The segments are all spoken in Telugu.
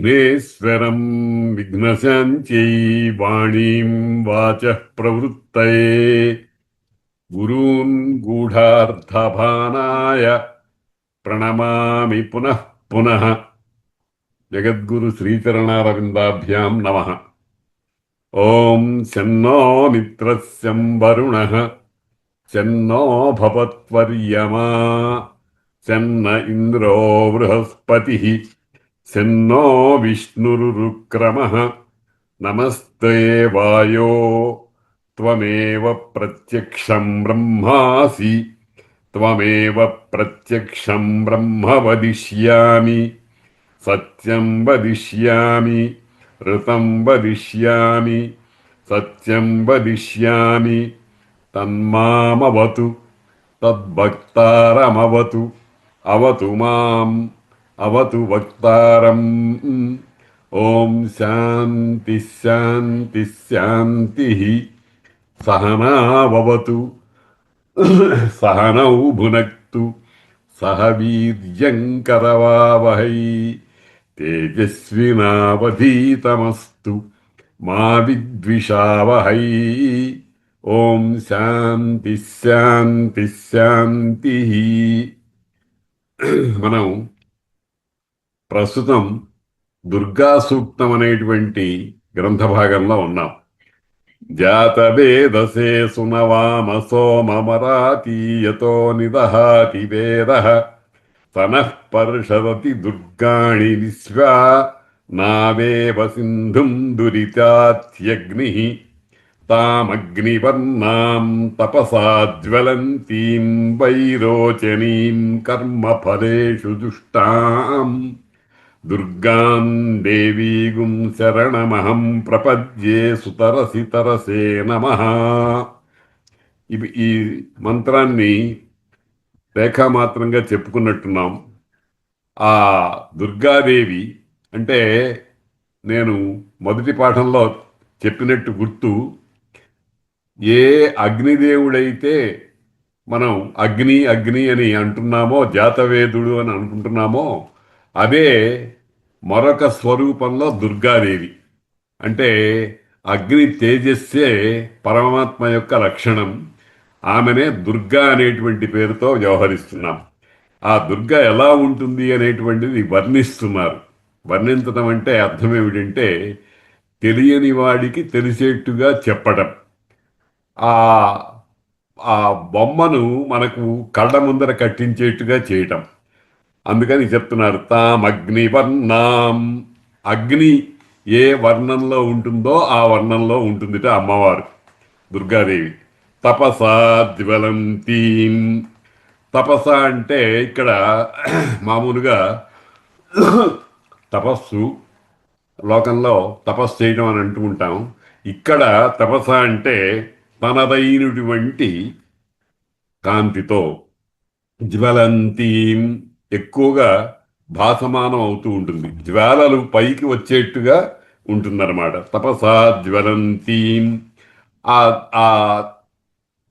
విఘ్నేశ్వరం విఘ్నశాంత్యై వాణీం వాచః ప్రవృత్తయే గురూన్ గూఢార్థభానాయ ప్రణమామి పునః పునః. జగద్గురు శ్రీచరణారవిందాభ్యాం నమః. ఓం శన్నో మిత్రస్యం వరుణః శన్నో భవత్వర్యమా శన్న ఇంద్రో బృహస్పతిః శన్నో విష్ణురుక్రమః. నమస్తే వాయో త్వమేవ ప్రత్యక్షం బ్రహ్మాసి త్వమేవ ప్రత్యక్షం బ్రహ్మ వదిష్యామి. సత్యం వదిష్యామి ఋతం వదిష్యామి సత్యం వదిష్యామి. తన్మామవతు తద్భక్తారమవతు అవతు మాం అవతు వక్తారం. ఓం శాంతి శాంతి శాంతి. సహనావతు సహనౌ భునక్తు సహ వీర్యంకరవావహై తేజస్వినావధీతమస్తు మా విద్విషావహై. ఓం శాంతి శాంతి శాంతి. మనం ప్రస్తుతం దుర్గా సూక్తం అనేటువంటి గ్రంథ భాగంలో ఉన్నాం. జాతవేదసే సునవామ సోమమరాతీయతో నిదహాతి వేదః సనః పర్షదతి దుర్గాణి విశ్వా నావేవ సింధుం దురితాత్యగ్నిః తామగ్నివర్ణాం తపసా జ్వలంతీం వైరోచనీం కర్మఫలేషు దుష్టాం దుర్గాం దేవీగుం శరణమహం ప్రపద్యే సుతరసి తరసే నమః. ఈ మంత్రాన్ని రేఖామాత్రంగా చెప్పుకున్నట్టున్నాం. ఆ దుర్గాదేవి అంటే నేను మొదటి పాఠంలో చెప్పినట్టు గుర్తు, ఏ అగ్నిదేవుడైతే మనం అగ్ని అగ్ని అని అంటున్నామో, జాతవేదుడు అని అనుకుంటున్నామో, అదే మరొక స్వరూపంలో దుర్గాదేవి. అంటే అగ్ని తేజస్సే పరమాత్మ యొక్క లక్షణం. ఆమెనే దుర్గా అనేటువంటి పేరుతో వ్యవహరిస్తున్నాం. ఆ దుర్గ ఎలా ఉంటుంది అనేటువంటిది వర్ణిస్తున్నారు. వర్ణించడం అంటే అర్థం ఏమిటంటే తెలియని వాడికి తెలిసేట్టుగా చెప్పటం. ఆ ఆ బొమ్మను మనకు కళ్ళ ముందర కట్టించేట్టుగా చేయటం. అందుకని చెప్తున్నారు తామగ్నివర్ణాం. అగ్ని ఏ వర్ణంలో ఉంటుందో ఆ వర్ణంలో ఉంటుందిట అమ్మవారు దుర్గాదేవి. తపసా జ్వలంతీం. తపస అంటే ఇక్కడ మామూలుగా తపస్సు, లోకంలో తపస్సు చేయడం అని అంటూ ఉంటాం. ఇక్కడ తపస్స అంటే తనదైనటువంటి కాంతితో జ్వలంతీం ఎక్కువగా భాసమానం అవుతూ ఉంటుంది. జ్వాలలు పైకి వచ్చేట్టుగా ఉంటుందన్నమాట. తపసా జ్వలంతీం.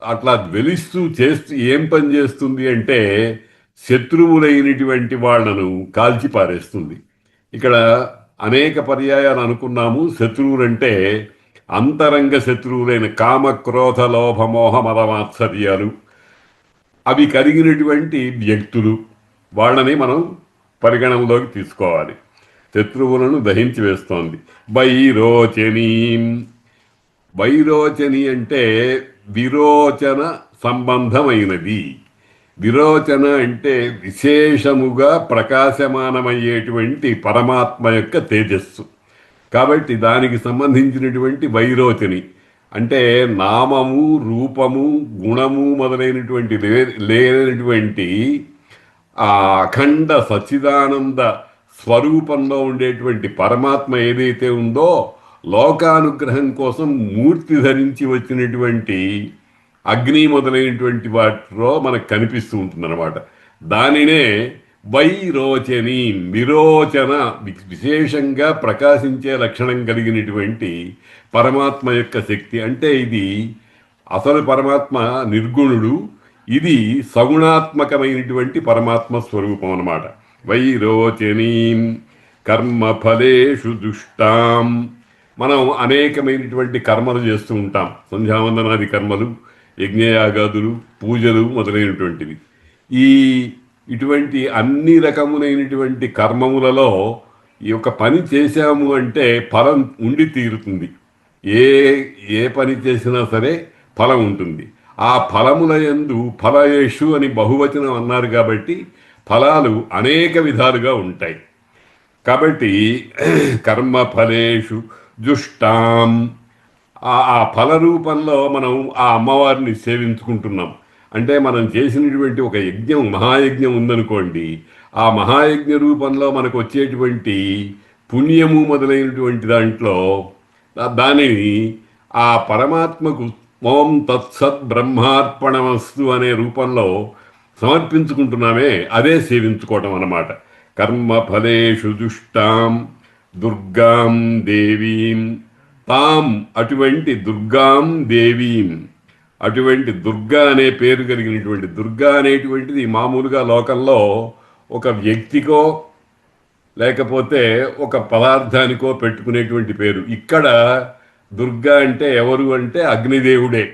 అట్లా జ్వలిస్తూ చేస్తూ ఏం పని చేస్తుంది అంటే శత్రువులైనటువంటి వాళ్లను కాల్చి పారేస్తుంది. ఇక్కడ అనేక పర్యాయాలు అనుకున్నాము. శత్రువులంటే అంతరంగ శత్రువులైన కామ క్రోధ లోభ మోహ మదమాత్సర్యాలు అవి కలిగినటువంటి వ్యక్తులు, వాళ్ళని మనం పరిగణంలోకి తీసుకోవాలి. శత్రువులను దహించి వేస్తోంది. వైరోచనీ. వైరోచని అంటే విరోచన సంబంధమైనది. విరోచన అంటే విశేషముగా ప్రకాశమానమయ్యేటువంటి పరమాత్మ యొక్క తేజస్సు. కాబట్టి దానికి సంబంధించినటువంటి వైరోచని అంటే నామము రూపము గుణము మొదలైనటువంటి లేనటువంటి ఆ అఖండ సచ్చిదానంద స్వరూపంలో ఉండేటువంటి పరమాత్మ ఏదైతే ఉందో, లోకానుగ్రహం కోసం మూర్తి ధరించి వచ్చినటువంటి అగ్ని మొదలైనటువంటి వాటిలో మనకు కనిపిస్తూ ఉంటుందన్నమాట. దానినే వైరోచని. విరోచన విశేషంగా ప్రకాశించే లక్షణం కలిగినటువంటి పరమాత్మ యొక్క శక్తి. అంటే ఇది అసలు పరమాత్మ నిర్గుణుడు, ఇది సగుణాత్మకమైనటువంటి పరమాత్మ స్వరూపం అన్నమాట. వైరోచనీ కర్మఫలేషు దుష్టాం. మనం అనేకమైనటువంటి కర్మలు చేస్తూ ఉంటాం. సంధ్యావందనాది కర్మలు, యజ్ఞయాగాదులు, పూజలు మొదలైనటువంటివి. ఈ ఇటువంటి అన్ని రకములైనటువంటి కర్మములలో ఈ యొక్క పని చేశాము అంటే ఫలం ఉండి తీరుతుంది. ఏ ఏ పని చేసినా సరే ఫలం ఉంటుంది. ఆ ఫలముల యందు ఫలయేషు అని బహువచనం అన్నారు కాబట్టి ఫలాలు అనేక విధాలుగా ఉంటాయి. కాబట్టి కర్మఫలేషు జుష్టాం, ఆ ఫల రూపంలో మనం ఆ అమ్మవారిని సేవించుకుంటున్నాం. అంటే మనం చేసినటువంటి ఒక యజ్ఞం, మహాయజ్ఞం ఉందనుకోండి, ఆ మహాయజ్ఞ రూపంలో మనకు వచ్చేటువంటి పుణ్యము మొదలైనటువంటి దాంట్లో దానిని ఆ పరమాత్మకు ఓం తత్సత్ బ్రహ్మార్పణమస్తు అనే రూపంలో సమర్పించుకుంటున్నామే, అదే సేవించుకోవటం అన్నమాట. కర్మఫలేషు దుష్టాం దుర్గాం దేవీం తాం, అటువంటి దుర్గాం దేవీం, అటువంటి దుర్గా అనే పేరు కలిగినటువంటి, దుర్గా అనేటువంటిది మామూలుగా లోకంలో ఒక వ్యక్తికో లేకపోతే ఒక పదార్థానికో పెట్టుకునేటువంటి పేరు. ఇక్కడ దుర్గా అంటే ఎవరు అంటే అగ్నిదేవుడే.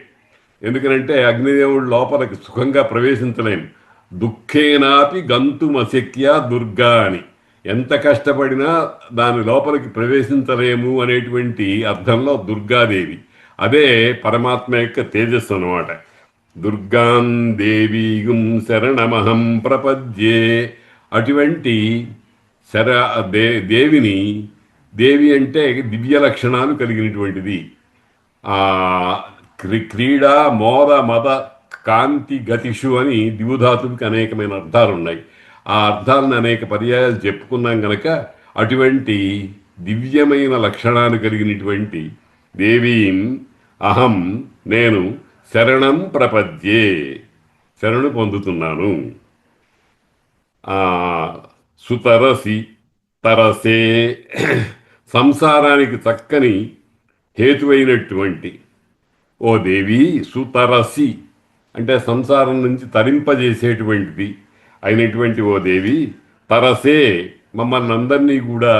ఎందుకనంటే అగ్నిదేవుడు లోపలికి సుఖంగా ప్రవేశించలేము. దుఃఖేనాపి గంతుమశక్య దుర్గా అని, ఎంత కష్టపడినా దాని లోపలికి ప్రవేశించలేము అనేటువంటి అర్థంలో దుర్గాదేవి. అదే పరమాత్మ యొక్క తేజస్సు అన్నమాట. దుర్గాం దేవీగుం శరణమహం ప్రపద్యే. అటువంటి దేవిని, దేవి అంటే దివ్య లక్షణాలు కలిగినటువంటిది. ఆ క్రీడా మోద మద కాంతి గతిషు అని దివుధాతుడికి అనేకమైన అర్థాలు ఉన్నాయి. ఆ అర్థాలను అనేక పర్యాయాలు చెప్పుకున్నాం గనక అటువంటి దివ్యమైన లక్షణాలు కలిగినటువంటి దేవీం అహం, నేను శరణం ప్రపద్యే, శరణు పొందుతున్నాను. సుతరసి, తరసే, సంసారానికి చక్కని హేతువైనటువంటి ఓ దేవి. సుతరసి అంటే సంసారం నుంచి తరింపజేసేటువంటిది అయినటువంటి ఓ దేవి. తరసే, మమ్మల్ని అందరినీ కూడా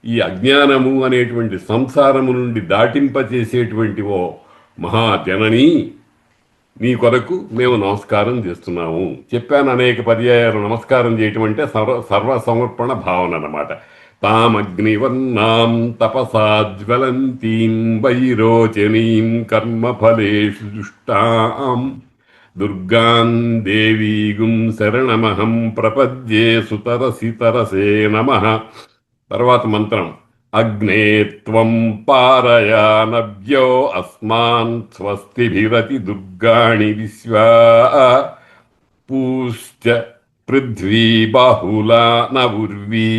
ఈ అజ్ఞానము అనేటువంటి సంసారము నుండి దాటింపచేసేటువంటి ఓ మహాజనని, నీ కొరకు మేము నమస్కారం చేస్తున్నాము. చెప్పాను అనేక పర్యాయాలు. నమస్కారం చేయటం అంటే సర్వ సమర్పణ భావన అన్నమాట. తామగ్నివర్ణాం తపసాజ్వలంతీం వైరోచనీం కర్మఫలేషు దుష్టాం దుర్గాం దేవీగుం శరణమహం ప్రపద్యే సుతరసి తరసే నమః. తర్వాత మంత్రం. అగ్నే త్వం పారయానవ్యో అస్మాన్ స్వస్తిభిరతి దుర్గాణి విశ్వా పూశ్చ పృథ్వీ బాహులా నవుర్వీ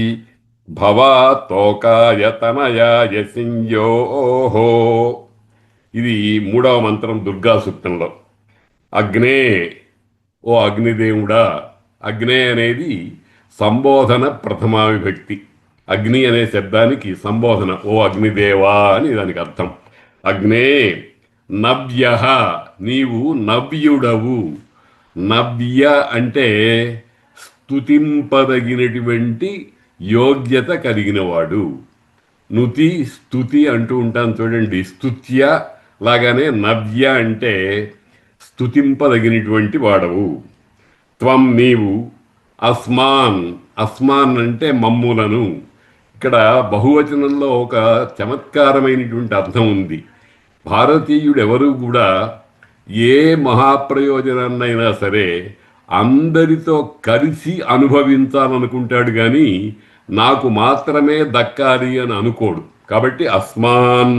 భవా తోకాయ తనయాయ సంయోహో. ఇది మూడవ మంత్రం దుర్గా సూక్తంలో. అగ్నే, ఓ అగ్నిదేవుడా. అగ్నే అనేది సంబోధన ప్రథమా విభక్తి. అగ్ని అనే శబ్దానికి సంబోధన, ఓ అగ్నిదేవా అని దానికి అర్థం. అగ్నే నవ్య, నీవు నవ్యుడవు. నవ్య అంటే స్తుతింపదగినటువంటి యోగ్యత కలిగినవాడు. నుతి స్తుతి అంటూ ఉంటాను చూడండి, స్తుత్య లాగానే నవ్య అంటే స్తుతింపదగినటువంటి వాడవు. త్వం, నీవు. అస్మాన్, అస్మాన్ అంటే మమ్ములను. ఇక్కడ బహువచనంలో ఒక చమత్కారమైనటువంటి అర్థం ఉంది. భారతీయుడెవరూ కూడా ఏ మహాప్రయోజనాన్నైనా సరే అందరితో కలిసి అనుభవించాలనుకుంటాడు, కానీ నాకు మాత్రమే దక్కాలి అని అనుకోడు. కాబట్టి అస్మాన్,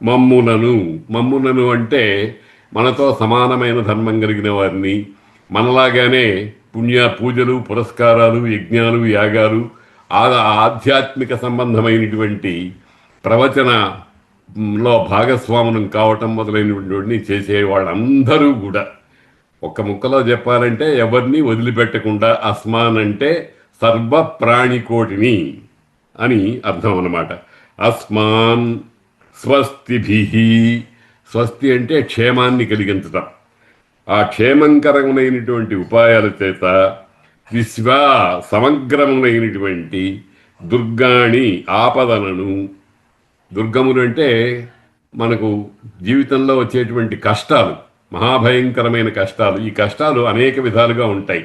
మమ్ములను. మమ్ములను అంటే మనతో సమానమైన ధర్మం కలిగిన వారిని, మనలాగానే పుణ్య పూజలు, పురస్కారాలు, యజ్ఞాలు, యాగాలు, ఆధ్యాత్మిక సంబంధమైనటువంటి ప్రవచనలో భాగస్వామునం కావటం మొదలైనటువంటి చేసే వాళ్ళందరూ కూడా ఒక్క ముక్కలో చెప్పాలంటే ఎవరిని వదిలిపెట్టకుండా అస్మాన్ అంటే సర్వ ప్రాణికోటిని అని అర్థం అన్నమాట. అస్మాన్ స్వస్తిభి, స్వస్తి అంటే క్షేమాన్ని కలిగించటం. ఆ క్షేమంకరమైనటువంటి ఉపాయాల చేత విశ్వ సమగ్రమైనటువంటి దుర్గాణి ఆపదలను. దుర్గములు అంటే మనకు జీవితంలో వచ్చేటువంటి కష్టాలు, మహాభయంకరమైన కష్టాలు. ఈ కష్టాలు అనేక విధాలుగా ఉంటాయి.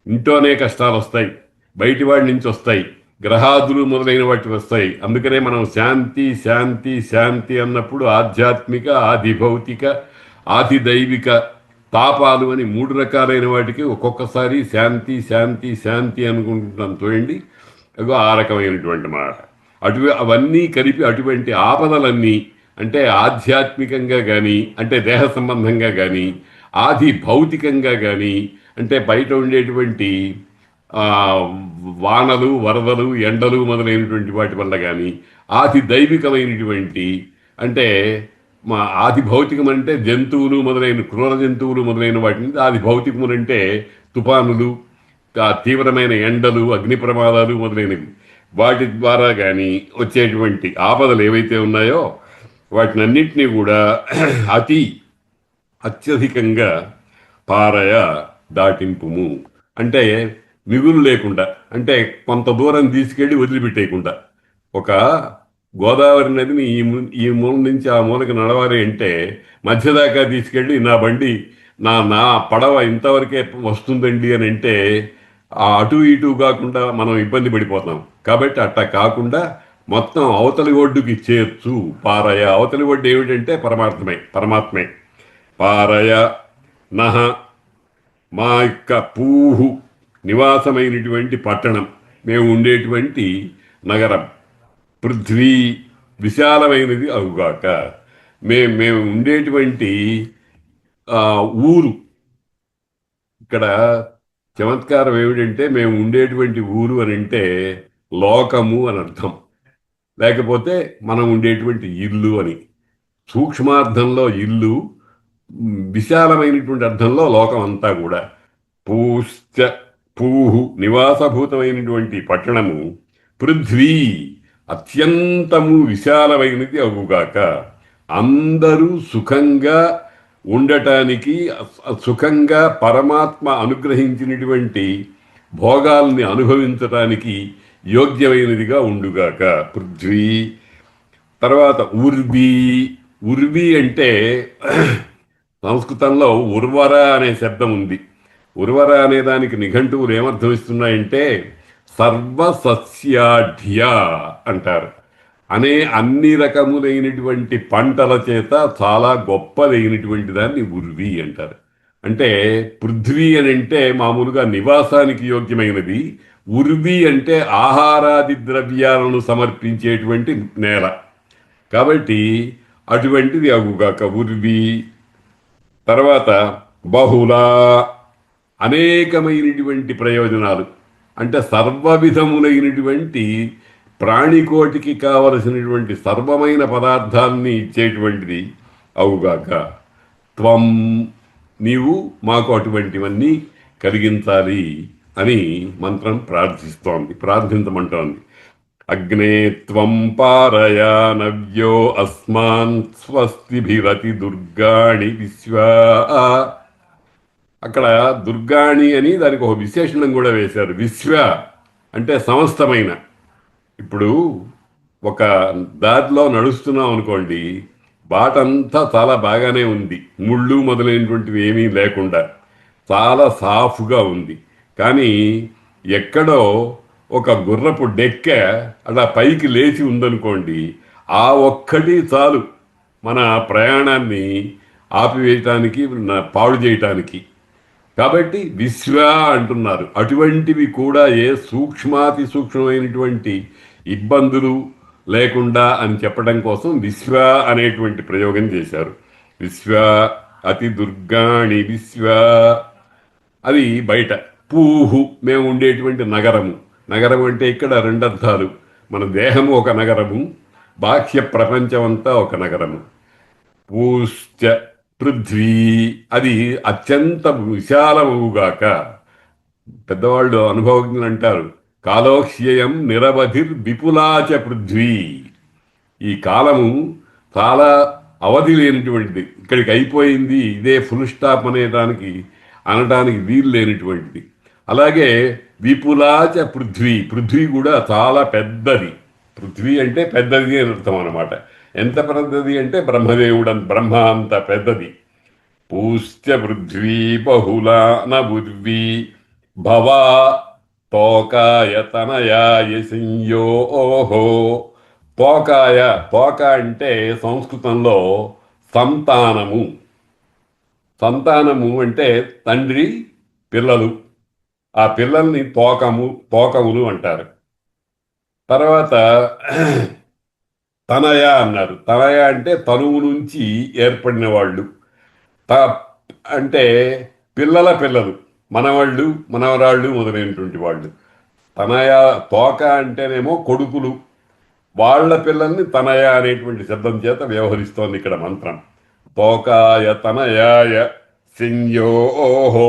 ఇంట్లోనే కష్టాలు వస్తాయి, బయటి వాడి నుంచి వస్తాయి, గ్రహాదులు మొదలైన వాటి వస్తాయి. అందుకనే మనం శాంతి శాంతి శాంతి అన్నప్పుడు ఆధ్యాత్మిక, ఆది భౌతిక, ఆది దైవిక తాపాలు అని మూడు రకాలైన వాటికి ఒక్కొక్కసారి శాంతి శాంతి శాంతి అనుకుంటున్నాం చూడండి. అగో ఆ రకమైనటువంటి మాట. అవన్నీ కలిపి అటువంటి ఆపదలన్నీ అంటే ఆధ్యాత్మికంగా కానీ, అంటే దేహ సంబంధంగా కానీ, ఆది భౌతికంగా కానీ, అంటే బయట ఉండేటువంటి వానలు, వరదలు, ఎండలు మొదలైనటువంటి వాటి వల్ల కానీ, ఆది దైవికమైనటువంటి అంటే మా ఆది భౌతికం అంటే జంతువులు మొదలైన క్రూర జంతువులు మొదలైన వాటి నుంచి, ఆది భౌతికములు అంటే తుఫానులు, తీవ్రమైన ఎండలు, అగ్ని ప్రమాదాలు మొదలైనవి. వాటి ద్వారా కానీ వచ్చేటువంటి ఆపదలు ఏవైతే ఉన్నాయో వాటినన్నింటినీ కూడా అత్యధికంగా పారయ దాటింపుము. అంటే మిగులు లేకుండా, అంటే కొంత దూరం తీసుకెళ్ళి వదిలిపెట్టేయకుండా. ఒక గోదావరి నదిని ఈ మూల నుంచి ఆ మూలకి నడవాలి అంటే మధ్యదాకా తీసుకెళ్ళి నా బండి నా నా పడవ ఇంతవరకే వస్తుందండి అని అంటే అటు ఇటు కాకుండా మనం ఇబ్బంది పడిపోతాం. కాబట్టి అట్టా కాకుండా మొత్తం అవతలి ఒడ్డుకి చేర్చు పారయ. అవతలి ఒడ్డు ఏమిటంటే పరమాత్మే. పారయ నహ మా యొక్క పూహు నివాసమైనటువంటి పట్టణం, మేము ఉండేటువంటి నగరం, పృథ్వీ విశాలమైనది అవుగాక. మేము ఉండేటువంటి ఊరు. ఇక్కడ చమత్కారం ఏమిటంటే మేము ఉండేటువంటి ఊరు అని అంటే లోకము అని అర్థం, లేకపోతే మనం ఉండేటువంటి ఇల్లు అని. సూక్ష్మార్థంలో ఇల్లు, విశాలమైనటువంటి అర్థంలో లోకం అంతా కూడా. పూశ్చ పూహు నివాసభూతమైనటువంటి పట్టణము, పృథ్వీ అత్యంతము విశాలమైనది అగుగాక. అందరూ సుఖంగా ఉండటానికి, సుఖంగా పరమాత్మ అనుగ్రహించినటువంటి భోగాల్ని అనుభవించటానికి యోగ్యమైనదిగా ఉండుగాక పృథ్వీ. తర్వాత ఉర్వి అంటే సంస్కృతంలో ఉర్వర అనే శబ్దం ఉంది. ఉర్వర అనే దానికి నిఘంటువులు ఏమర్థం ఇస్తున్నాయంటే సర్వసస్యాఢ్య అంటారు. అన్ని రకములైనటువంటి పంటల చేత చాలా గొప్పదైనటువంటి దాన్ని ఉర్వి అంటారు. అంటే పృథ్వీ అని అంటే మామూలుగా నివాసానికి యోగ్యమైనది. ఉర్వి అంటే ఆహారాది ద్రవ్యాలను సమర్పించేటువంటి నేల. కాబట్టి అటువంటిది అగుగాక ఉర్వి. తర్వాత బహుళ, అనేకమైనటువంటి ప్రయోజనాలు, అంటే సర్వవిధములైనటువంటి ప్రాణికోటికి కావలసినటువంటి సర్వమైన పదార్థాన్ని ఇచ్చేటువంటిది అవుగాక. త్వం, నీవు మాకు అటువంటివన్నీ కలిగించాలి అని మంత్రం ప్రార్థించమంటోంది. అగ్నే త్వం పారయా నవ్యో అస్మాన్ స్వస్తిభిరతి దుర్గాణి విశ్వా. అక్కడ దుర్గాణి అని దానికి ఒక విశేషణం కూడా వేశారు. విశ్వ అంటే సమస్తమైన. ఇప్పుడు ఒక దారిలో నడుస్తున్నాం అనుకోండి, బాటంతా చాలా బాగానే ఉంది, ముళ్ళు మొదలైనటువంటివి ఏమీ లేకుండా చాలా సాఫ్గా ఉంది. కానీ ఎక్కడో ఒక గుర్రపు డెక్క అలా పైకి లేచి ఉందనుకోండి, ఆ ఒక్కటి చాలు మన ప్రయాణాన్ని ఆపివేయటానికి, పాడు చేయటానికి. కాబట్టి విశ్వ అంటున్నారు. అటువంటివి కూడా ఏ సూక్ష్మాతి సూక్ష్మమైనటువంటి ఇబ్బందులు లేకుండా అని చెప్పడం కోసం విశ్వ అనేటువంటి ప్రయోగం చేశారు. విశ్వ అతి దుర్గాణి విశ్వ, అది బయట. పూహు మేము ఉండేటువంటి నగరము. నగరం అంటే ఇక్కడ రెండర్థాలు. మన దేహము ఒక నగరము, బాహ్య ప్రపంచం అంతా ఒక నగరము. పూశ్చ పృథ్వీ, అది అత్యంత విశాలముగాక. పెద్దవాళ్ళు అనుభవజ్ఞులు అంటారు, కాలోహ్యయం నిరవధిర్ విపులాచ పృథ్వీ. ఈ కాలము చాలా అవధి లేనిటువంటిది, ఇక్కడికి అయిపోయింది, ఇదే ఫుల్ స్టాప్ అనడానికి వీలు లేనిటువంటిది. అలాగే విపులాచ పృథ్వీ, పృథ్వీ కూడా చాలా పెద్దది. పృథ్వీ అంటే పెద్దది అని అర్థం అనమాట. ఎంత పెద్దది అంటే బ్రహ్మ అంత పెద్దది. పూశ్చ పృథ్వీ బహుళా నభుద్వీ భవా తోకాయ తనయాయ సంయోహో. తోకాయ, తోక అంటే సంస్కృతంలో సంతానము. సంతానము అంటే తండ్రి పిల్లలు. ఆ పిల్లల్ని తోకములు అంటారు. తర్వాత తనయ అన్నారు. తనయ అంటే తనువు నుంచి ఏర్పడిన వాళ్ళు. త అంటే పిల్లల పిల్లలు, మనవాళ్ళు మనవరాళ్ళు మొదలైనటువంటి వాళ్ళు. తనయ, తోక అంటేనేమో కొడుకులు, వాళ్ళ పిల్లల్ని తనయ అనేటువంటి శబ్దం చేత వ్యవహరిస్తోంది ఇక్కడ మంత్రం. తోకాయ తనయాయ శంయోహో.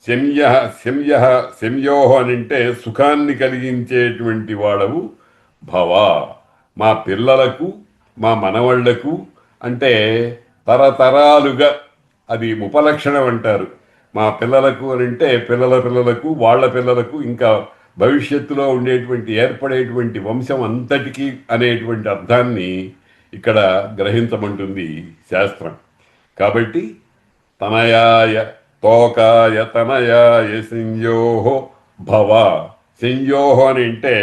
శమ్య శమ్య శమ్యోహో అని అంటే సుఖాన్ని కలిగించేటువంటి వాడవు భవ. మా పిల్లలకు, మా మనవళ్లకు, అంటే తరతరాలుగా, అది ఉపలక్షణం అంటారు. మా పిల్లలకు అని అంటే పిల్లల పిల్లలకు, వాళ్ళ పిల్లలకు, ఇంకా భవిష్యత్తులో ఉండేటువంటి ఏర్పడేటువంటి వంశం అంతటికీ అనేటువంటి అర్థాన్ని ఇక్కడ గ్రహించమంటుంది శాస్త్రం. కాబట్టి తనయాయ తోకాయ తనయాయ సంయోహో భవ. సంయోహో అని అంటే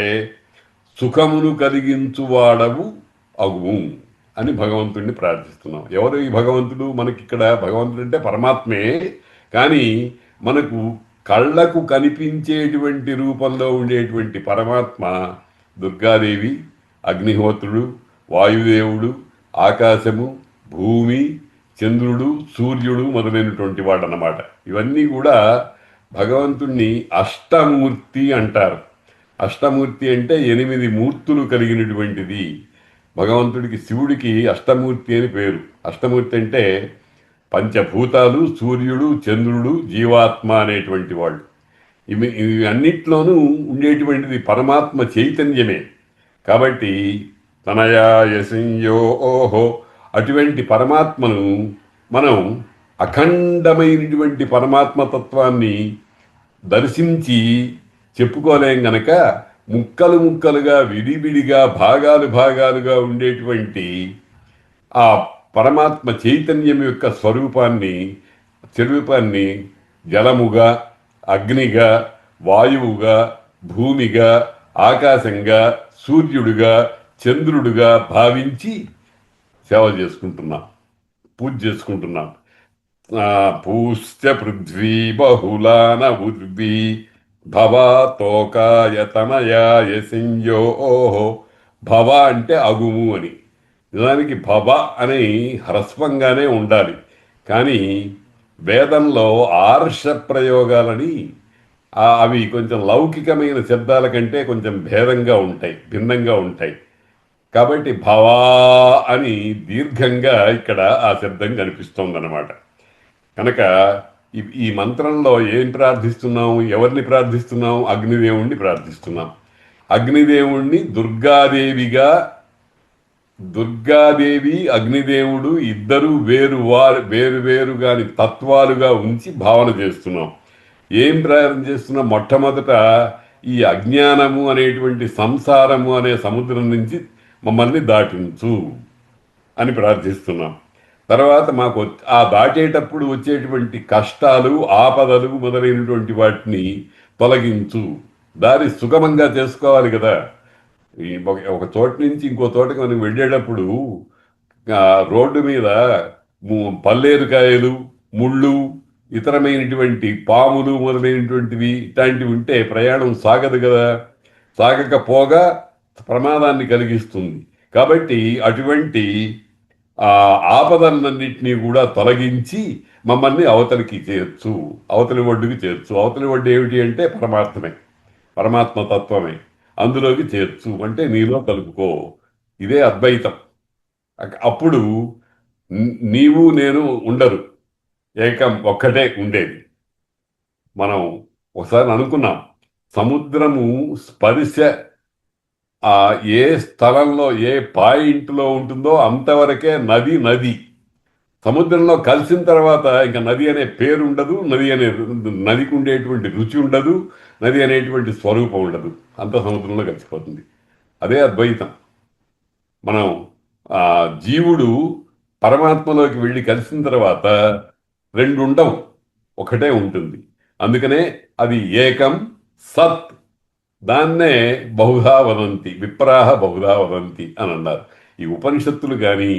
సుఖమును కలిగించువాడవు అగుము అని భగవంతుడిని ప్రార్థిస్తున్నాం. ఎవరు ఈ భగవంతుడు? మనకిక్కడ భగవంతుడు అంటే పరమాత్మే, కానీ మనకు కళ్ళకు కనిపించేటువంటి రూపంలో ఉండేటువంటి పరమాత్మ దుర్గాదేవి, అగ్నిహోత్రుడు, వాయుదేవుడు, ఆకాశము, భూమి, చంద్రుడు, సూర్యుడు మొదలైనటువంటి వాడన్నమాట. ఇవన్నీ కూడా భగవంతుణ్ణి అష్టమూర్తి అంటారు. అష్టమూర్తి అంటే 8 మూర్తులు కలిగినటువంటిది. భగవంతుడికి, శివుడికి అష్టమూర్తి అని పేరు. అష్టమూర్తి అంటే పంచభూతాలు, సూర్యుడు, చంద్రుడు, జీవాత్మ అనేటువంటి వాళ్ళు. ఇవి అన్నిట్లోనూ ఉండేటువంటిది పరమాత్మ చైతన్యమే. కాబట్టి తనయాయ సంయోహో, అటువంటి పరమాత్మను మనం అఖండమైనటువంటి పరమాత్మతత్వాన్ని దర్శించి చెప్పుకోలేం గనక ముక్కలు ముక్కలుగా, విడివిడిగా, భాగాలు భాగాలుగా ఉండేటువంటి ఆ పరమాత్మ చైతన్యం యొక్క స్వరూపాన్ని జలముగా, అగ్నిగా, వాయువుగా, భూమిగా, ఆకాశంగా, సూర్యుడుగా, చంద్రుడుగా భావించి సేవ చేసుకుంటున్నాం, పూజ చేసుకుంటున్నాం. పూశ్చ పృథ్వీ బహుళాన ఉద్వీ భవ తోకాయ తనయాయ సంయోహో. భవ అంటే అగుము అని. నిజానికి భవ అని హ్రస్వంగానే ఉండాలి, కానీ వేదంలో ఆర్ష ప్రయోగాలని అవి కొంచెం లౌకికమైన శబ్దాల కంటే కొంచెం భేదంగా ఉంటాయి, భిన్నంగా ఉంటాయి. కాబట్టి భవా అని దీర్ఘంగా ఇక్కడ ఆ శబ్దం కనిపిస్తోందన్నమాట. కనుక ఈ మంత్రంలో ఏం ప్రార్థిస్తున్నాం, ఎవరిని ప్రార్థిస్తున్నాం? అగ్నిదేవుణ్ణి ప్రార్థిస్తున్నాం. అగ్నిదేవుణ్ణి దుర్గాదేవి, అగ్నిదేవుడు ఇద్దరు వేరుగాని తత్వాలుగా ఉంచి భావన చేస్తున్నాం. ఏం ప్రార్థన చేస్తున్నాం? మొట్టమొదట ఈ అజ్ఞానము అనేటువంటి సంసారము అనే సముద్రం నుంచి మమ్మల్ని దాటించు అని ప్రార్థిస్తున్నాం. తర్వాత మాకు ఆ దాటేటప్పుడు వచ్చేటువంటి కష్టాలు, ఆపదలు మొదలైనటువంటి వాటిని తొలగించు. దారి సుగమంగా చేసుకోవాలి కదా. ఒక చోట నుంచి ఇంకో చోటకి మనం వెళ్ళేటప్పుడు రోడ్డు మీద పల్లేరుకాయలు, ముళ్ళు, ఇతరమైనటువంటి పాములు మొదలైనటువంటివి ఇట్లాంటివి ఉంటే ప్రయాణం సాగదు కదా. సాగకపోగా ప్రమాదాన్ని కలిగిస్తుంది. కాబట్టి అటువంటి ఆపదలన్నింటినీ కూడా తొలగించి మమ్మల్ని అవతలికి చేర్చు, అవతలి ఒడ్డుకి చేర్చు. అవతలి ఒడ్డు ఏమిటి అంటే పరమాత్మే, పరమాత్మ తత్వమే. అందులోకి చేర్చు అంటే నీలో కలుపుకో. ఇదే అద్వైతం. అప్పుడు నీవు నేను ఉండరు, ఏకం ఒక్కటే ఉండేది. మనం ఒకసారి అనుకున్నాం, సముద్రము స్పర్శ ఏ స్థలంలో, ఏ పాయింట్లో ఉంటుందో అంతవరకే నది. సముద్రంలో కలిసిన తర్వాత ఇంకా నది అనే పేరు ఉండదు, నదికి ఉండేటువంటి రుచి ఉండదు, నది అనేటువంటి స్వరూపం ఉండదు. అంత సముద్రంలో కలిసిపోతుంది. అదే అద్వైతం. మనం ఆ జీవుడు పరమాత్మలోకి వెళ్ళి కలిసిన తర్వాత రెండు ఉండవు, ఒకటే ఉంటుంది. అందుకనే అది ఏకం సత్. దాన్నే బహుధా వదంతి, విప్రాహ బహుధా వదంతి అని అన్నారు. ఈ ఉపనిషత్తులు కానీ,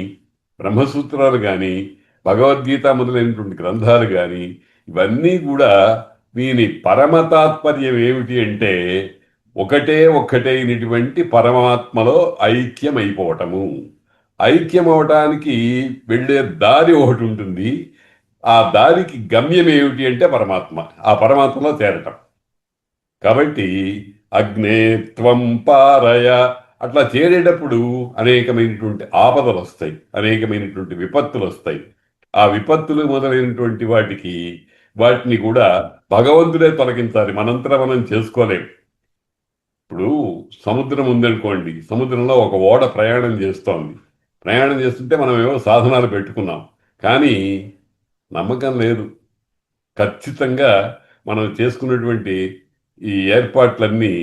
బ్రహ్మసూత్రాలు కానీ, భగవద్గీత మొదలైనటువంటి గ్రంథాలు కానీ, ఇవన్నీ కూడా దీని పరమ తాత్పర్యం ఏమిటి అంటే ఒకటే ఒక్కటైనటువంటి పరమాత్మలో ఐక్యమైపోవటము. ఐక్యమవటానికి వెళ్ళే దారి ఒకటి ఉంటుంది. ఆ దారికి గమ్యం ఏమిటి అంటే పరమాత్మ. ఆ పరమాత్మలో చేరటం. కాబట్టి అగ్నే త్వం పారయ అట్లా చేరేటప్పుడు అనేకమైనటువంటి ఆపదలు వస్తాయి, అనేకమైనటువంటి విపత్తులు వస్తాయి. ఆ విపత్తులు మొదలైనటువంటి వాటిని కూడా భగవంతుడే తొలగించాలి, మనంతరం మనం చేసుకోలేం. ఇప్పుడు సముద్రం ఉందనుకోండి, సముద్రంలో ఒక ఓడ ప్రయాణం చేస్తోంది. ప్రయాణం చేస్తుంటే మనం ఏవో సాధనాలు పెట్టుకున్నాం, కానీ నమ్మకం లేదు. ఖచ్చితంగా మనం చేసుకున్నటువంటి ఈ ఏర్పాట్లన్నీ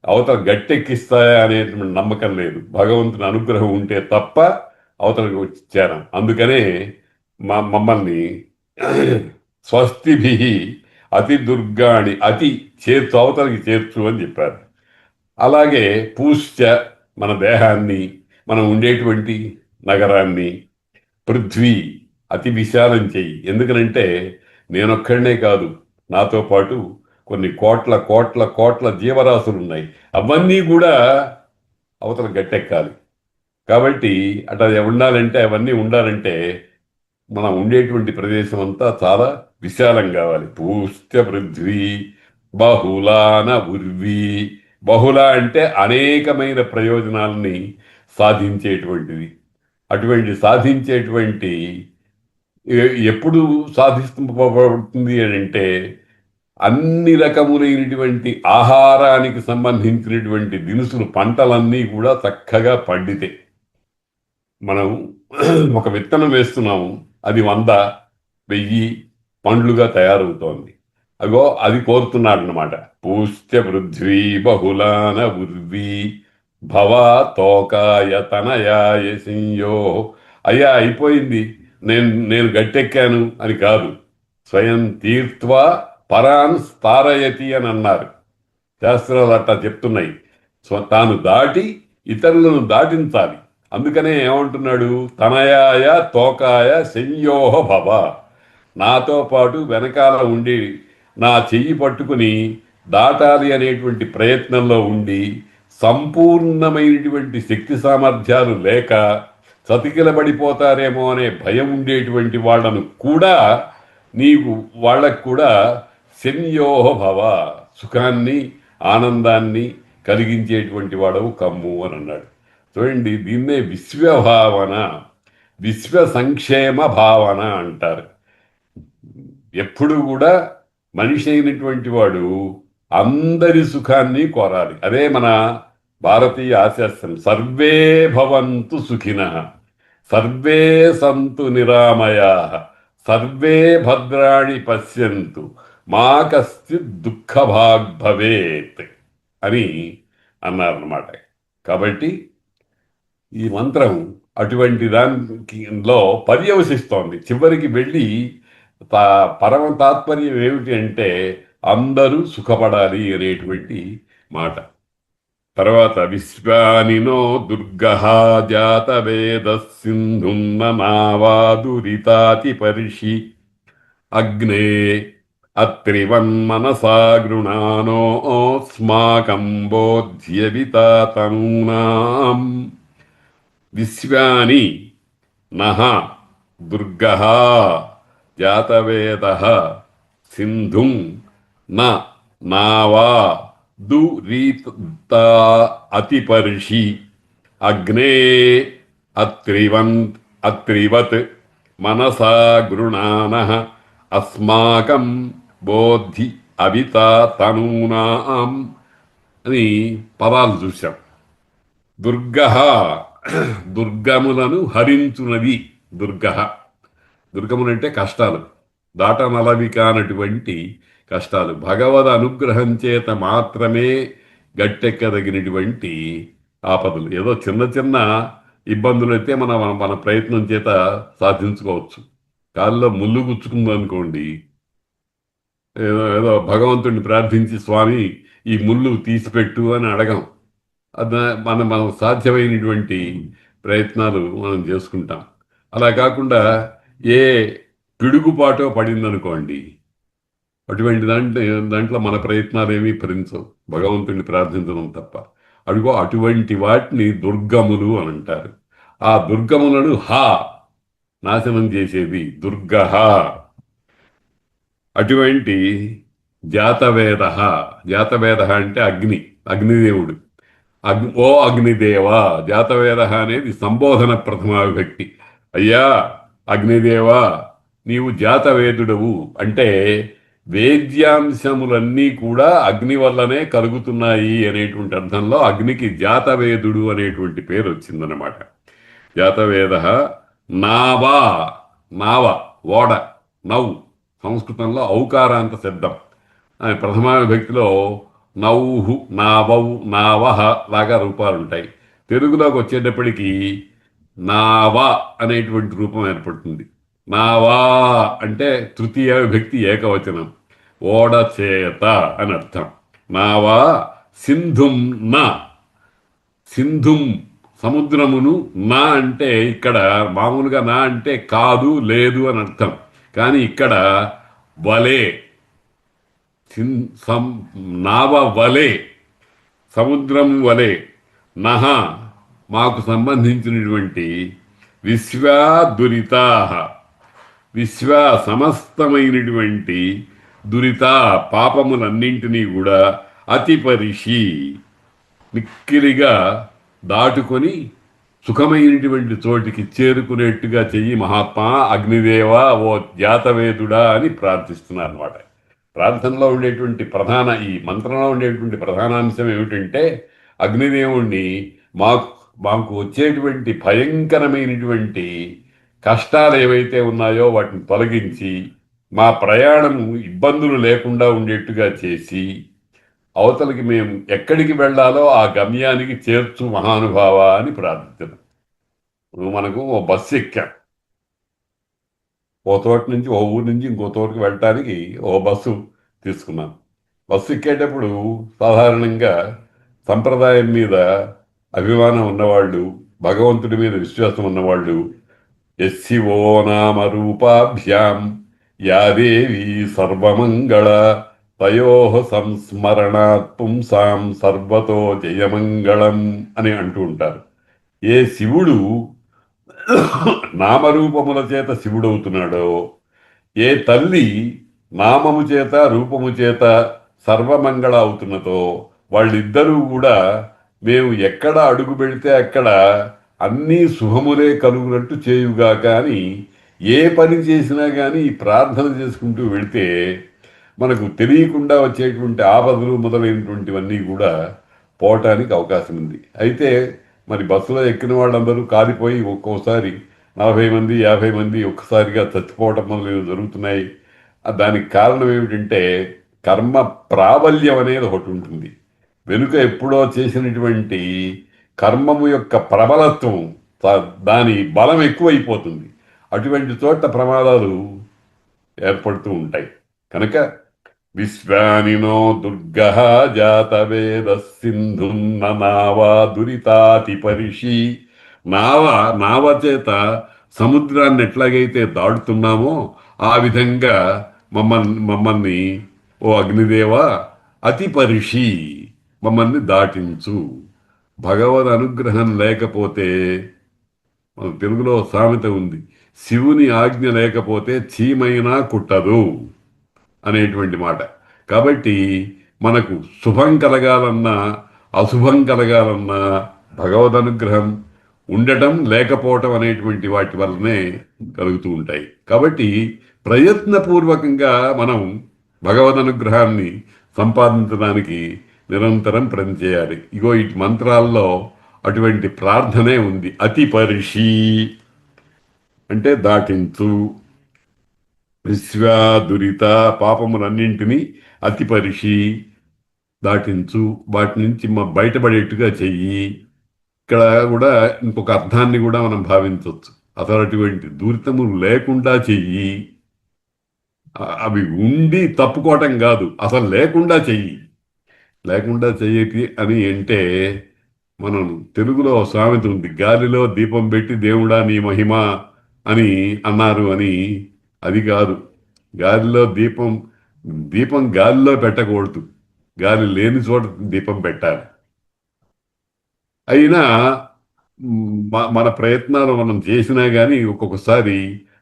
అవతల గట్టెక్కిస్తాయా అనేటువంటి నమ్మకం లేదు. భగవంతుని అనుగ్రహం ఉంటే తప్ప అవతలకు వచ్చి చేరం. అందుకనే మమ్మల్ని స్వస్తిభి అతి దుర్గాణి, అతి చేర్చు, అవతలకి చేర్చు అని చెప్పారు. అలాగే పూశ్చ, మన దేహాన్ని, మనం ఉండేటువంటి నగరాన్ని, పృథ్వీ అతి విశాలం చెయ్యి. ఎందుకనంటే నేనొక్కడనే కాదు, నాతో పాటు కొన్ని కోట్ల కోట్ల కోట్ల జీవరాశులు ఉన్నాయి. అవన్నీ కూడా అవతల గట్టెక్కాలి. కాబట్టి అట్లా ఉండాలంటే, అవన్నీ ఉండాలంటే మనం ఉండేటువంటి ప్రదేశం అంతా చాలా విశాలం కావాలి. పూష్ట పృథ్వీ బహుళాన ఉర్వీ. బహుళ అంటే అనేకమైన ప్రయోజనాలని సాధించేటువంటిది. అటువంటి సాధించేటువంటి ఎప్పుడు సాధిస్తుంది అని అంటే అన్ని రకములైనటువంటి ఆహారానికి సంబంధించినటువంటి దినుసులు, పంటలన్నీ కూడా చక్కగా పండితే. మనం ఒక విత్తనం వేస్తున్నాము, అది 100, 1000 పండ్లుగా తయారవుతోంది. అగో అది కోరుతున్నాడు అనమాట. పూష్య పృథ్వీ బహుళాన ఉర్వీ భవా తోకాయ తనయాయ సంయో. అయ్యా అయిపోయింది, నేను గట్టెక్కాను అని కాదు, స్వయం తీర్త్వా పరాన్ స్తారయతి అని అన్నారు. శాస్త్రాలు అట్లా చెప్తున్నాయి. తాను దాటి ఇతరులను దాటించాలి. అందుకనే ఏమంటున్నాడు, తనయాయ తోకాయ సంయోహ భవ. నాతో పాటు వెనకాల ఉండి నా చెయ్యి పట్టుకుని దాటాలి అనేటువంటి ప్రయత్నంలో ఉండి, సంపూర్ణమైనటువంటి శక్తి సామర్థ్యాలు లేక చతికిలబడిపోతారేమో అనే భయం ఉండేటువంటి వాళ్ళను కూడా నీవు వాళ్ళకు కూడా సంయోహ భవ, సుఖాన్ని ఆనందాన్ని కలిగించేటువంటి వాడవు కమ్ము అని అన్నాడు. చూడండి, దీన్నే విశ్వభావన, విశ్వ సంక్షేమ భావన అంటారు. ఎప్పుడు కూడా మనిషి అయినటువంటి వాడు అందరి సుఖాన్ని కోరాలి. అదే మన భారతీయ ఆశాస్యం. సర్వే భవంతు సుఖినః, సర్వే సంతు నిరామయా, సర్వే భద్రాణి పశ్యంతు, మా కశ్చిత్ దుఃఖభాగ్ భవేత్ అని అన్నారన్నమాట. కాబట్టి ఈ మంత్రం అటువంటి దానిలో పర్యవసిస్తోంది. చివరికి వెళ్ళి పరమ తాత్పర్యం ఏమిటి అంటే అందరూ సుఖపడాలి అనేటువంటి మాట. తర్వాత విశ్వానినో దుర్గః జాతవేద సింధున్న నావాదురితాతి పరిషి అగ్నే అత్రివన్మనసా గృణానోస్మాకం బోధ్యవితాతనూనాం. విశ్వాని నః దుర్గః జాతవేదః సింధుం న నావా దురిత అతిపర్షి అగ్నే అత్రివత్ మనసా గృణానః అస్మాకం బోద్ధి అవితా తనూనాం అని పదాలు చూశాం. దుర్గః దుర్గములను హరించునది దుర్గః. దుర్గములంటే కష్టాలు, దాటనలవి కానటువంటి కష్టాలు, భగవద్ అనుగ్రహం చేత మాత్రమే గట్టెక్కదగినటువంటి ఆపదలు. ఏదో చిన్న చిన్న ఇబ్బందులు అయితే మన మన ప్రయత్నం చేత సాధించుకోవచ్చు. కాళ్ళలో ముళ్ళు గుచ్చుకుందనుకోండి, ఏదో ఏదో భగవంతుడిని ప్రార్థించి స్వామి ఈ ముళ్ళు తీసిపెట్టు అని అడగం. అది మనం సాధ్యమైనటువంటి ప్రయత్నాలు మనం చేసుకుంటాం. అలా కాకుండా ఏ పిడుగుపాటో పడిందనుకోండి, అటువంటి దాంట్లో మన ప్రయత్నాలు ఏమీ ఫలించవు, భగవంతుడిని ప్రార్థించడం తప్ప. అడుగో అటువంటి వాటిని దుర్గములు అని అంటారు. ఆ దుర్గములను నాశనం చేసేది దుర్గ. అటువంటి జాతవేద. జాతవేద అంటే అగ్నిదేవుడు. ఓ అగ్నిదేవ. జాతవేద అనేది సంబోధన ప్రథమా విభక్తి. అయ్యా అగ్నిదేవ, నీవు జాతవేదుడవు అంటే వేద్యాంశములన్నీ కూడా అగ్ని వల్లనే కలుగుతున్నాయి అనేటువంటి అర్థంలో అగ్నికి జాతవేదుడు అనేటువంటి పేరు వచ్చిందనమాట. జాతవేద. నావా. నావ ఓడ, నవ్వు సంస్కృతంలో ఔకారాంత శబ్దం. ప్రథమా విభక్తిలో నౌహు, నావౌ, నావహ లాగా రూపాలు ఉంటాయి. తెలుగులోకి వచ్చేటప్పటికీ నావా అనేటువంటి రూపం ఏర్పడుతుంది. నావా అంటే తృతీయ విభక్తి ఏకవచనం, ఓడ చేత అని అర్థం. నావా సింధుం నా. సింధుం సముద్రమును, నా అంటే ఇక్కడ మామూలుగా నా అంటే కాదు లేదు అని అర్థం. కానీ ఇక్కడ వలే, నావ వలే, సముద్రం వలే, నహ మాకు సంబంధించినటువంటి విశ్వా దురితా. విశ్వ సమస్తమైనటువంటి దురిత పాపములన్నింటినీ కూడా అతిపరిషి మిక్కిలిగా దాటుకొని సుఖమైనటువంటి చోటికి చేరుకునేట్టుగా చెయ్యి మహాత్మా అగ్నిదేవ, ఓ జాతవేదుడా అని ప్రార్థిస్తున్నారు అన్నమాట. ప్రార్థనలో ఉండేటువంటి ఈ మంత్రంలో ఉండేటువంటి ప్రధానాంశం ఏమిటంటే అగ్నిదేవుణ్ణి మాకు వచ్చేటువంటి భయంకరమైనటువంటి కష్టాలు ఏవైతే ఉన్నాయో వాటిని తొలగించి మా ప్రయాణం ఇబ్బందులు లేకుండా ఉండేట్టుగా చేసి అవతలికి మేము ఎక్కడికి వెళ్ళాలో ఆ గమ్యానికి చేర్చు మహానుభావ అని ప్రార్థించడం. మనకు ఓ బస్సు ఎక్కాం, ఓ తోట నుంచి ఓ ఊరి నుంచి ఇంకో తోటకి వెళ్ళటానికి ఓ బస్సు తీసుకున్నాం. బస్సు ఎక్కేటప్పుడు సాధారణంగా సంప్రదాయం మీద అభిమానం ఉన్నవాళ్ళు, భగవంతుడి మీద విశ్వాసం ఉన్నవాళ్ళు యశివో నామ రూపాభ్యాం యాదేవి సర్వమంగళ తయో సంస్మరణాత్ పుంసాం సర్వతో జయమంగళం అని అంటూ ఉంటారు. ఏ శివుడు నామరూపముల చేత శివుడవుతున్నాడో, ఏ తల్లి నామము చేత రూపము చేత సర్వమంగళ అవుతున్నదో, వాళ్ళిద్దరూ కూడా మేము ఎక్కడ అడుగు పెడితే అక్కడ అన్నీ శుభములే కలుగునట్టు చేయుగా. కానీ ఏ పని చేసినా కానీ ప్రార్థన చేసుకుంటూ వెళితే మనకు తెలియకుండా వచ్చేటువంటి ఆపదలు మొదలైనటువంటివన్నీ కూడా పోవటానికి అవకాశం ఉంది. అయితే మరి బస్సులో ఎక్కిన వాళ్ళందరూ కాలిపోయి ఒక్కోసారి 40 మంది 50 మంది ఒక్కసారిగా చచ్చిపోవటం మొదలైనవి జరుగుతున్నాయి. దానికి కారణం ఏమిటంటే కర్మ ప్రాబల్యం అనేది ఒకటి ఉంటుంది. వెనుక ఎప్పుడో చేసినటువంటి కర్మము యొక్క ప్రబలత్వం, దాని బలం ఎక్కువైపోతుంది. అటువంటి చోట ప్రమాదాలు ఏర్పడుతూ ఉంటాయి. కనుక విశ్వానినో దుర్గ జాతవేద సింధున్న నావా దురితాతి పరిషి. నావ చేత సముద్రాన్ని ఎట్లాగైతే దాడుతున్నామో ఆ విధంగా మమ్మల్ని ఓ అగ్నిదేవ అతి పరిషి మమ్మల్ని దాటించు. భగవద్ అనుగ్రహం లేకపోతే, మన తెలుగులో సామెత ఉంది, శివుని ఆజ్ఞ లేకపోతే చీమైనా కుట్టదు అనేటువంటి మాట. కాబట్టి మనకు శుభం కలగాలన్నా అశుభం కలగాలన్నా భగవద్ అనుగ్రహం ఉండటం లేకపోవటం అనేటువంటి వాటి వల్లనే కలుగుతూ ఉంటాయి. కాబట్టి ప్రయత్నపూర్వకంగా మనం భగవద్ అనుగ్రహాన్ని సంపాదించడానికి నిరంతరం పనిచేయాలి. ఇగో ఈ మంత్రాల్లో అటువంటి ప్రార్థనే ఉంది. అతి పరిషి అంటే దాటించు, విశ్వాదురిత పాపములన్నింటినీ అతిపరిషి దాటించు, వాటి నుంచి బయటపడేట్టుగా చెయ్యి. ఇక్కడ కూడా ఇంకొక అర్థాన్ని కూడా మనం భావించవచ్చు. అసలు అటువంటి దూరితము లేకుండా చెయ్యి. అవి ఉండి తప్పుకోవటం కాదు, అసలు లేకుండా చెయ్యి. లేకుండా చెయ్యకి అని అంటే, మనం తెలుగులో సామెత ఉంది, గాలిలో దీపం పెట్టి దేవుడా నీ మహిమ అని అన్నారు అని. అది కాదు. గాలిలో దీపం, దీపం గాలిలో పెట్టకూడదు, గాలి లేని చోట దీపం పెట్టాలి. అయినా మన ప్రయత్నాలు మనం చేసినా కానీ ఒక్కొక్కసారి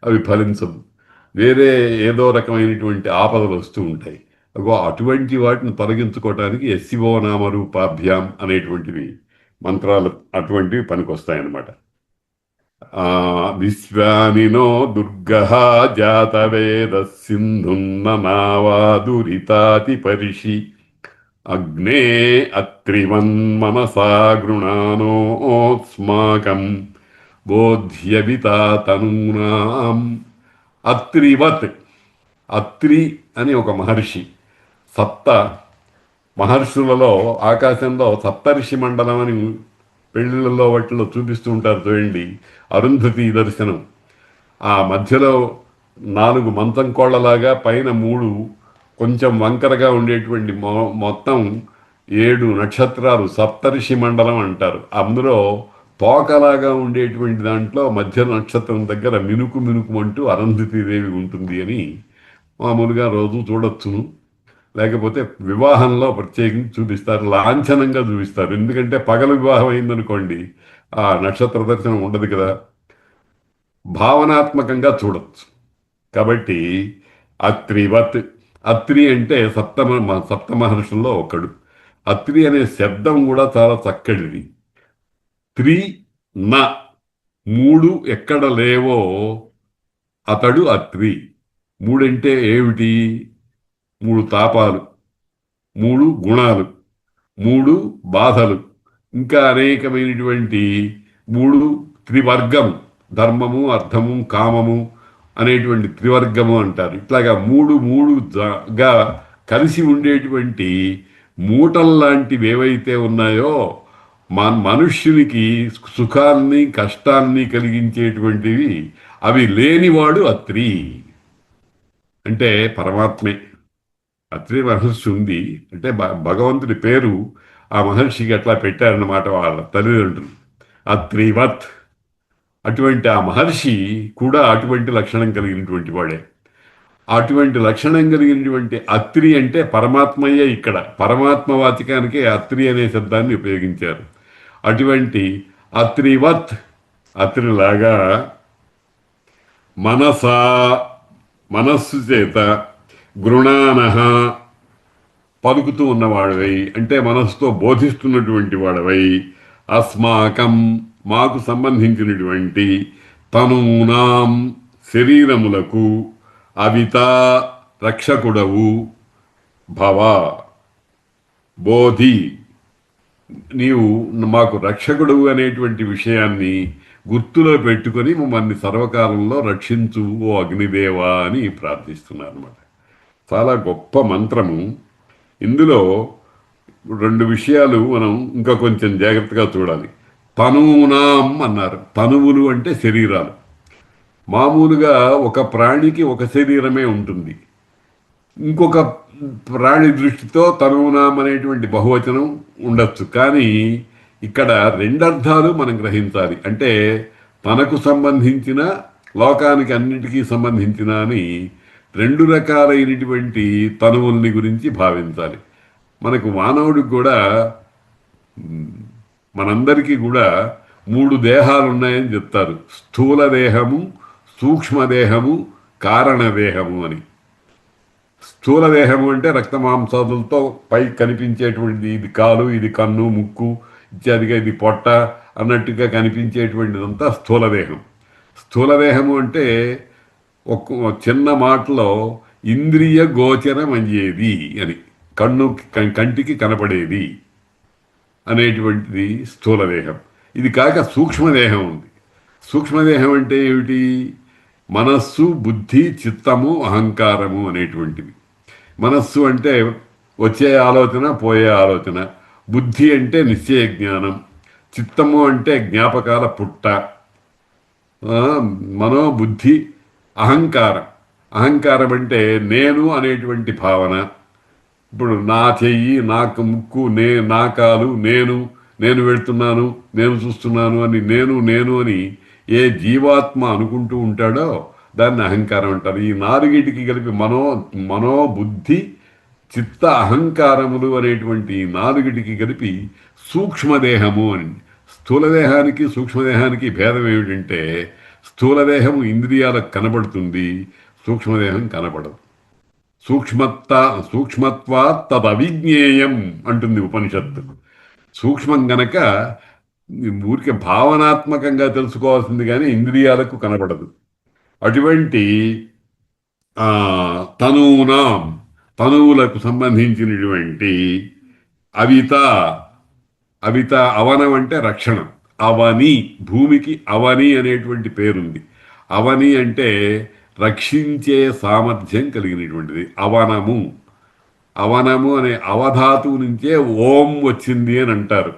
అవి ఫలించవు. వేరే ఏదో రకమైనటువంటి ఆపదలు వస్తూ ఉంటాయి. అటువంటి వాటిని తొలగించుకోవటానికి ఎస్సివో నామరూపాభ్యాం అనేటువంటివి మంత్రాలు అటువంటివి పనికొస్తాయన్నమాట. విశ్వానినో దుర్గః జాతవేద సింధున్న నావాదురితాతి పరిషి అగ్నే అత్రివన్మనసా గృణానోస్మాకం బోధ్యవితా తనూనాం. అత్రివత్, అత్రి అని ఒక మహర్షి. సప్త మహర్షులలో ఆకాశంలో సప్తర్షి మండలం అని పెళ్ళిళ్ళలో వాటిలో చూపిస్తూ ఉంటారు చూడండి, అరుంధతి దర్శనం. ఆ మధ్యలో 4 మంచం కోళ్లలాగా, పైన 3 కొంచెం వంకరగా ఉండేటువంటి మొత్తం 7 నక్షత్రాలు సప్తర్షి మండలం అంటారు. అందులో తోకలాగా ఉండేటువంటి దాంట్లో మధ్య నక్షత్రం దగ్గర మినుకు మినుకుమంటూ అరుంధతీదేవి ఉంటుంది అని మామూలుగా రోజు చూడొచ్చును. లేకపోతే వివాహంలో ప్రత్యేకించి చూపిస్తారు, లాంఛనంగా చూపిస్తారు. ఎందుకంటే పగలు వివాహం అయిందనుకోండి, ఆ నక్షత్ర దర్శనం ఉండదు కదా, భావనాత్మకంగా చూడొచ్చు. కాబట్టి అత్రివత్, అత్రి అంటే సప్త మహర్షుల్లో ఒకడు. అత్రి అనే శబ్దం కూడా చాలా చక్కటిది. త్రి న, 3 ఎక్కడ లేవో అతడు అత్రి. 3 అంటే ఏమిటి? 3 తాపాలు, 3 గుణాలు, 3 బాధలు, ఇంకా అనేకమైనటువంటి 3 త్రివర్గం, ధర్మము, అర్థము, కామము అనేటువంటి త్రివర్గము అంటారు. ఇట్లాగా 3 కలిసి ఉండేటువంటి మూటల్లాంటివి ఏవైతే ఉన్నాయో మనుష్యునికి సుఖాన్ని కష్టాన్ని కలిగించేటువంటివి, అవి లేనివాడు అత్రి. అంటే పరమాత్మే. అత్రి మహర్షి ఉంది అంటే భగవంతుడి పేరు ఆ మహర్షికి అట్లా పెట్టారన్నమాట వాళ్ళ తల్లిదండ్రులు, అత్రివత్. అటువంటి ఆ మహర్షి కూడా అటువంటి లక్షణం కలిగినటువంటి వాడే. అటువంటి లక్షణం కలిగినటువంటి అత్రి అంటే పరమాత్మయ్యే. ఇక్కడ పరమాత్మ వాచకానికి అత్రి అనే శబ్దాన్ని ఉపయోగించారు. అటువంటి అత్రివత్, అత్రిలాగా మనసా, మనస్సు చేత, గృణానః పలుకుతూ ఉన్నవాడవై అంటే మనస్సుతో బోధిస్తున్నటువంటి వాడవై, అస్మాకం మాకు సంబంధించినటువంటి, తనూనాం శరీరములకు, అవిత రక్షకుడవు, భవ బోధి నీవు మాకు రక్షకుడు అనేటువంటి విషయాన్ని గుర్తులో పెట్టుకొని మమ్మల్ని సర్వకాలంలో రక్షించు ఓ అగ్నిదేవా అని ప్రార్థిస్తున్నారు అన్నమాట. చాలా గొప్ప మంత్రము. ఇందులో 2 విషయాలు మనం ఇంకా కొంచెం జాగ్రత్తగా చూడాలి. తనూనాం అన్నారు. తనువులు అంటే శరీరాలు. మామూలుగా ఒక ప్రాణికి ఒక శరీరమే ఉంటుంది. ఇంకొక ప్రాణి దృష్టితో తనువునాం అనేటువంటి బహువచనం ఉండొచ్చు. కానీ ఇక్కడ 2 అర్థాలు మనం గ్రహించాలి. అంటే తనకు సంబంధించిన, లోకానికి అన్నిటికీ సంబంధించిన అని 2 రకాలైనటువంటి తనువుల్ని గురించి భావించాలి. మనకు మానవుడికి కూడా, మనందరికీ కూడా 3 దేహాలు ఉన్నాయని చెప్తారు. స్థూల దేహము, సూక్ష్మదేహము, కారణదేహము అని. స్థూల దేహము అంటే రక్తమాంసాదులతో పైకి కనిపించేటువంటిది, ఇది కాలు, ఇది కన్ను, ముక్కు ఇత్యాదిగా, ఇది పొట్ట అన్నట్టుగా కనిపించేటువంటిదంతా స్థూలదేహం. స్థూలదేహము అంటే ఒక చిన్న మాటలో ఇంద్రియ గోచరమయ్యేది అని, కంటికి కనపడేది అనేటువంటిది స్థూలదేహం. ఇది కాక సూక్ష్మదేహం ఉంది. సూక్ష్మదేహం అంటే ఏమిటి? మనస్సు, బుద్ధి, చిత్తము, అహంకారము అనేటువంటివి. మనస్సు అంటే వచ్చే ఆలోచన, పోయే ఆలోచన. బుద్ధి అంటే నిశ్చయ జ్ఞానం. చిత్తము అంటే జ్ఞాపకాల పుట్ట. ఆ, మనోబుద్ధి, అహంకారం. అహంకారం అంటే నేను అనేటువంటి భావన. ఇప్పుడు నా చెయ్యి, నాకు ముక్కు, నా కాలు, నేను వెళ్తున్నాను, నేను చూస్తున్నాను అని నేను నేను అని ఏ జీవాత్మ అనుకుంటూ ఉంటాడో దాన్ని అహంకారం అంటారు. ఈ నాలుగిటికి కలిపి మనోబుద్ధి, చిత్త, అహంకారములు అనేటువంటి ఈ నాలుగిటికి కలిపి సూక్ష్మదేహము అని. స్థూలదేహానికి సూక్ష్మదేహానికి భేదం ఏమిటంటే స్థూలదేహము ఇంద్రియాలకు కనబడుతుంది, సూక్ష్మదేహం కనబడదు. సూక్ష్మత్వాత్ తదవిజ్ఞేయం అంటుంది ఉపనిషత్తు. సూక్ష్మం గనక ఊరికే భావనాత్మకంగా తెలుసుకోవాల్సింది కానీ ఇంద్రియాలకు కనబడదు. అటువంటి ఆ తనూనాం, తనువులకు సంబంధించినటువంటి అవిత. అవిత అవనం అంటే రక్షణం. అవని, భూమికి అవని అనేటువంటి పేరుంది. అవని అంటే రక్షించే సామర్థ్యం కలిగినటువంటిది. అవనము, అవనము అనే అవధాతువు నుంచే ఓం వచ్చింది అని అంటారు.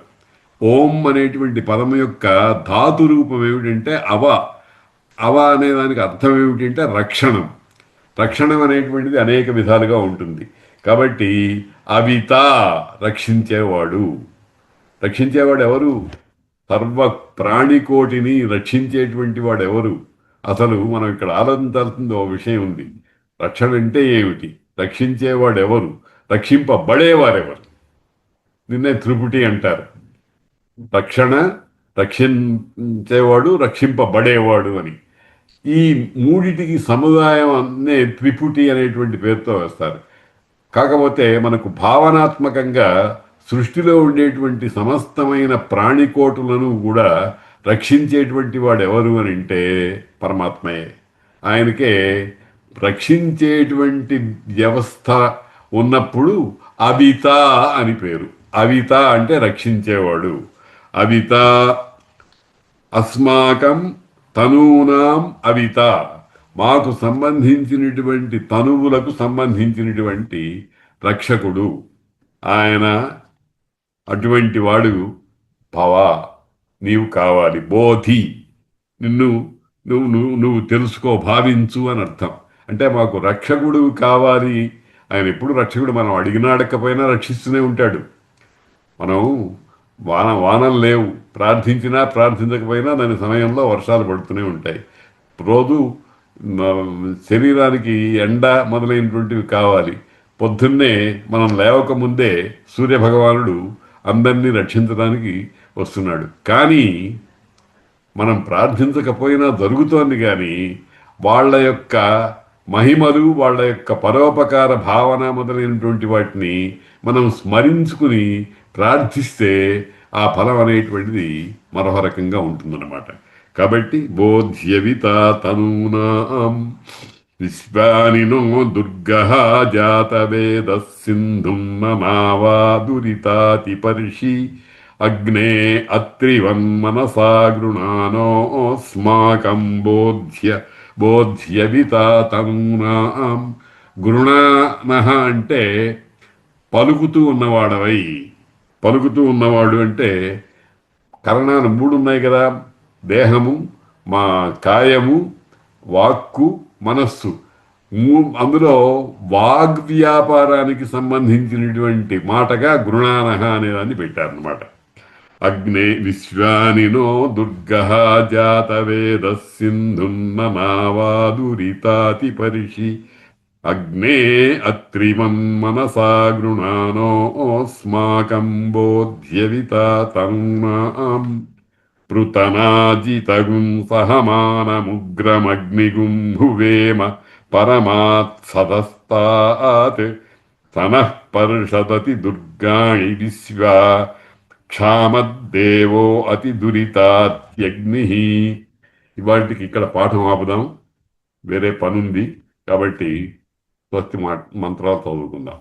ఓం అనేటువంటి పదం యొక్క ధాతు రూపం ఏమిటంటే అవ. అవ అనే దానికి అర్థం ఏమిటంటే రక్షణం. రక్షణం అనేటువంటిది అనేక విధాలుగా ఉంటుంది. కాబట్టి అవిత రక్షించేవాడు. రక్షించేవాడు ఎవరు? సర్వ ప్రాణికోటిని రక్షించేటువంటి వాడు ఎవరు? అసలు మనం ఇక్కడ ఆలోచించాల్సింది ఓ విషయం ఉంది. రక్షణ అంటే ఏమిటి? రక్షించేవాడు ఎవరు? రక్షింపబడేవారెవరు? నిన్నే త్రిపుటి అంటారు. రక్షణ, రక్షించేవాడు, రక్షింపబడేవాడు అని. ఈ మూడిటికి సముదాయం అనే త్రిపుటి అనేటువంటి పేరుతో వేస్తారు. కాకపోతే మనకు భావనాత్మకంగా సృష్టిలో ఉండేటువంటి సమస్తమైన ప్రాణికోటులను కూడా రక్షించేటువంటి వాడు ఎవరు అని అంటే పరమాత్మయే. ఆయనకే రక్షించేటువంటి వ్యవస్థ ఉన్నప్పుడు అవిత అని పేరు. అవిత అంటే రక్షించేవాడు. అవిత అస్మాకం తనూనాం అవిత, మాకు సంబంధించినటువంటి తనువులకు సంబంధించినటువంటి రక్షకుడు ఆయన. అటువంటి వాడు భవ, నీవు కావాలి. బోధి, నిన్ను నువ్వు నువ్వు నువ్వు తెలుసుకో, భావించు అని అర్థం. అంటే మాకు రక్షకుడు కావాలి. ఆయన ఎప్పుడు రక్షకుడు, మనం అడిగినా అడగకపోయినా రక్షిస్తూనే ఉంటాడు. మనం వానలు లేవు, ప్రార్థించినా ప్రార్థించకపోయినా దాని సమయంలో వర్షాలు పడుతూనే ఉంటాయి. రోజు శరీరానికి ఎండ మొదలైనటువంటివి కావాలి. పొద్దున్నే మనం లేవకముందే సూర్యభగవానుడు అందరినీ రక్షించడానికి వస్తున్నాడు. కానీ మనం ప్రార్థించకపోయినా జరుగుతోంది. కానీ వాళ్ళ యొక్క మహిమలు, వాళ్ళ యొక్క పరోపకార భావన మొదలైనటువంటి వాటిని మనం స్మరించుకుని ప్రార్థిస్తే ఆ ఫలం అనేటువంటిది మరొక రకంగా ఉంటుందన్నమాట. కాబట్టి బోధ్యవిత తనూనాం విశ్వానినో దుర్గః జాతవేద సింధుం మమావాదురితాతి పర్షి అగ్నే అత్రివన్మనసా గృణానోస్మాకం బోధ్యవిత తనూనాం. గృణానః అంటే పలుకుతూ ఉన్నవాడవై. పలుకుతూ ఉన్నవాడు అంటే కరణాలు మూడు ఉన్నాయి కదా, దేహము, మా కాయము, వాక్కు, మనస్సు. అందులో వాగ్వ్యాపారానికి సంబంధించినటువంటి మాటగా గృణానః అనేదాన్ని పెట్టారనమాట. అగ్నే విశ్వానినో దుర్గః జాతవేద సింధున్నమావాదురితాతి పరిషి అగ్నే అత్రిమన్మనసా గృణానోస్మాకం బోధ్యవిత తనూనాం పృతనాజితగుం సహమానముగ్రమగ్నిగుం భువేమ పరమాత్సదస్తాత్ సనః పర్షదతి దుర్గాణి విశ్వా క్షామద్దేవో అతి దురితాత్యగ్ని. ఇవాటికి ఇక్కడ పాఠం ఆపుదాం, వేరే పనుంది. కాబట్టి స్వస్తి మంత్రాలు చదువుకుందాం.